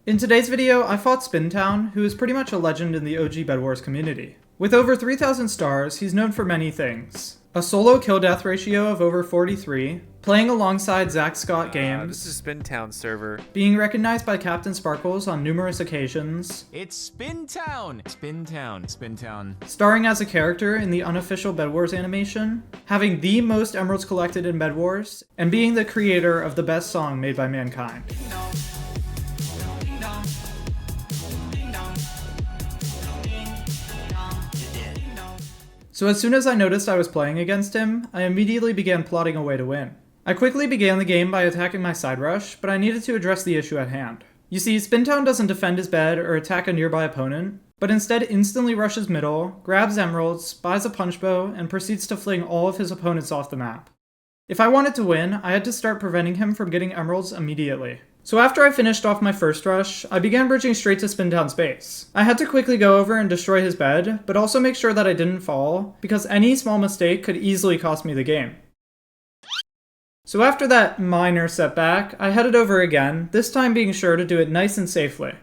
In today's video, I fought Spintown, who is pretty much a legend in the OG Bedwars community. With over 3,000 stars, he's known for many things. A solo kill-death ratio of over 43, playing alongside Zach Scott games, This is Spintown server. being recognized by Captain Sparkles on numerous occasions, It's Spintown! Spintown. starring as a character in the unofficial Bedwars animation, having the most emeralds collected in Bedwars, and being the creator of the best song made by mankind. So as soon as I noticed I was playing against him, I immediately began plotting a way to win. I quickly began the game by attacking my side rush, but I needed to address the issue at hand. You see, Spintown doesn't defend his bed or attack a nearby opponent, but instead instantly rushes middle, grabs emeralds, buys a punch bow, and proceeds to fling all of his opponents off the map. If I wanted to win, I had to start preventing him from getting emeralds immediately. So after I finished off my first rush, I began bridging straight to Spintown's base. I had to quickly go over and destroy his bed, but also make sure that I didn't fall, because any small mistake could easily cost me the game. So after that minor setback, I headed over again, this time being sure to do it nice and safely.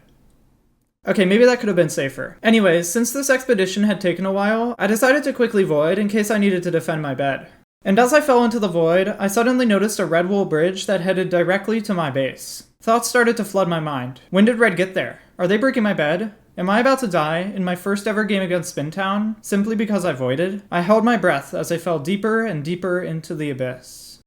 Okay, maybe that could have been safer. Anyways, since this expedition had taken a while, I decided to quickly void in case I needed to defend my bed. And as I fell into the void, I suddenly noticed a red wool bridge that headed directly to my base. Thoughts started to flood my mind. When did red get there? Are they breaking my bed? Am I about to die in my first ever game against Spintown, simply because I voided? I held my breath as I fell deeper and deeper into the abyss.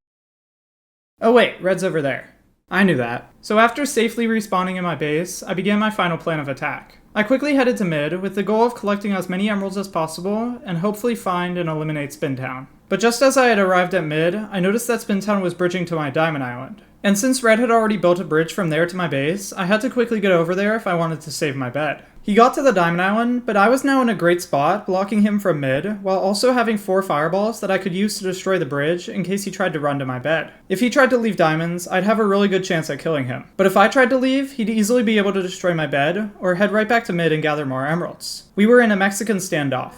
Oh wait, red's over there. I knew that. So after safely respawning in my base, I began my final plan of attack. I quickly headed to mid with the goal of collecting as many emeralds as possible and hopefully find and eliminate Spintown. But just as I had arrived at mid, I noticed that Spintown was bridging to my diamond island. And since red had already built a bridge from there to my base, I had to quickly get over there if I wanted to save my bed. He got to the diamond island, but I was now in a great spot, blocking him from mid, while also having 4 fireballs that I could use to destroy the bridge in case he tried to run to my bed. If he tried to leave diamonds, I'd have a really good chance at killing him. But if I tried to leave, he'd easily be able to destroy my bed, or head right back to mid and gather more emeralds. We were in a Mexican standoff.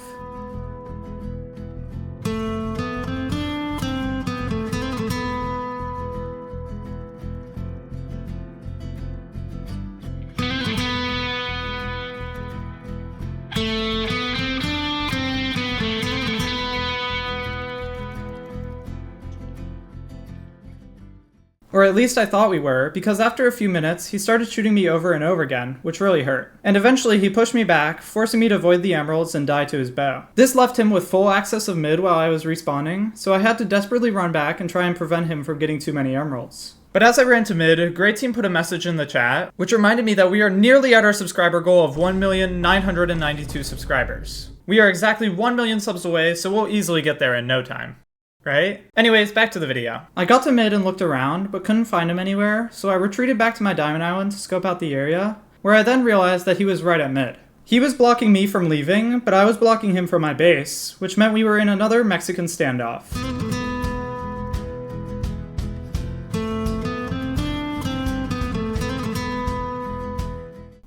Or at least I thought we were, because after a few minutes, he started shooting me over and over again, which really hurt. And eventually he pushed me back, forcing me to void the emeralds and die to his bow. This left him with full access of mid while I was respawning, so I had to desperately run back and try and prevent him from getting too many emeralds. But as I ran to mid, Great Team put a message in the chat, which reminded me that we are nearly at our subscriber goal of 1,992,000 subscribers. We are exactly 1 million subs away, so we'll easily get there in no time. Right? Anyways, back to the video. I got to mid and looked around, but couldn't find him anywhere, so I retreated back to my diamond island to scope out the area, where I then realized that he was right at mid. He was blocking me from leaving, but I was blocking him from my base, which meant we were in another Mexican standoff.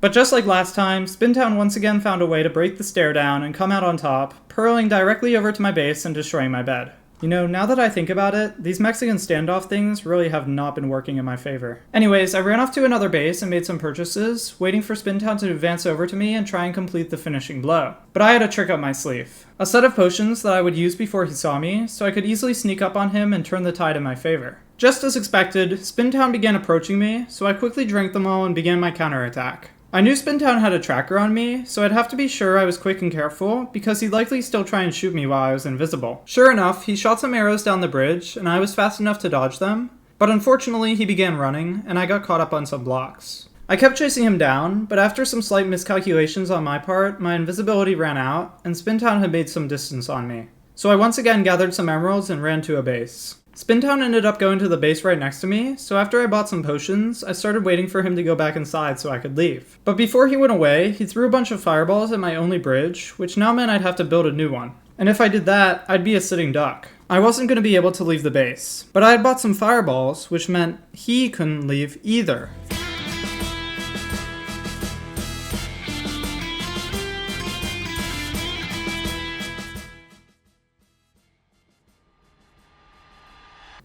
But just like last time, Spintown once again found a way to break the stare down and come out on top, purling directly over to my base and destroying my bed. You know, now that I think about it, these Mexican standoff things really have not been working in my favor. Anyways, I ran off to another base and made some purchases, waiting for Spintown to advance over to me and try and complete the finishing blow. But I had a trick up my sleeve. A set of potions that I would use before he saw me, so I could easily sneak up on him and turn the tide in my favor. Just as expected, Spintown began approaching me, so I quickly drank them all and began my counterattack. I knew Spintown had a tracker on me, so I'd have to be sure I was quick and careful, because he'd likely still try and shoot me while I was invisible. Sure enough, he shot some arrows down the bridge, and I was fast enough to dodge them, but unfortunately he began running, and I got caught up on some blocks. I kept chasing him down, but after some slight miscalculations on my part, my invisibility ran out, and Spintown had made some distance on me. So I once again gathered some emeralds and ran to a base. Spintown ended up going to the base right next to me, so after I bought some potions, I started waiting for him to go back inside so I could leave. But before he went away, he threw a bunch of fireballs at my only bridge, which now meant I'd have to build a new one. And if I did that, I'd be a sitting duck. I wasn't going to be able to leave the base. But I had bought some fireballs, which meant he couldn't leave either.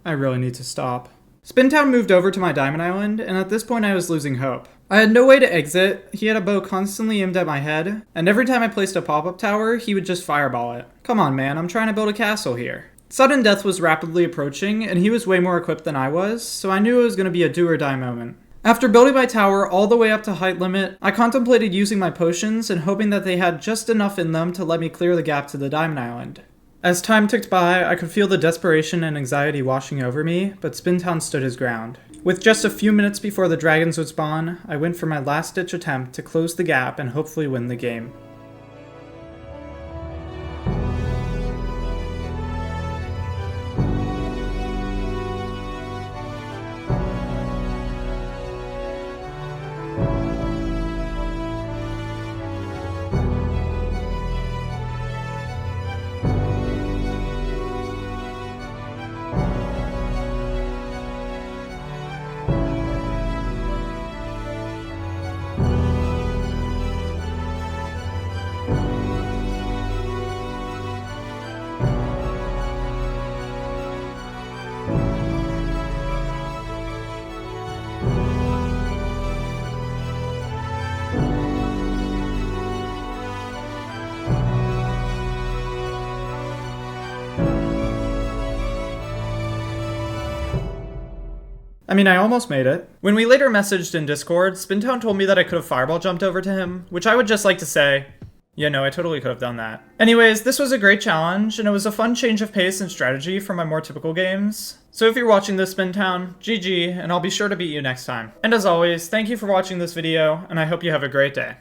I really need to stop. Spintown moved over to my diamond island, and at this point I was losing hope. I had no way to exit, he had a bow constantly aimed at my head, and every time I placed a pop-up tower, he would just fireball it. Come on man, I'm trying to build a castle here. Sudden death was rapidly approaching, and he was way more equipped than I was, so I knew it was going to be a do or die moment. After building my tower all the way up to height limit, I contemplated using my potions and hoping that they had just enough in them to let me clear the gap to the diamond island. As time ticked by, I could feel the desperation and anxiety washing over me, but Spintown stood his ground. With just a few minutes before the dragons would spawn, I went for my last-ditch attempt to close the gap and hopefully win the game. I almost made it. When we later messaged in Discord, Spintown told me that I could have fireball jumped over to him, which I would just like to say, yeah, no, I totally could have done that. Anyways, this was a great challenge, and it was a fun change of pace and strategy from my more typical games. So if you're watching this, Spintown, GG, and I'll be sure to beat you next time. And as always, thank you for watching this video, and I hope you have a great day.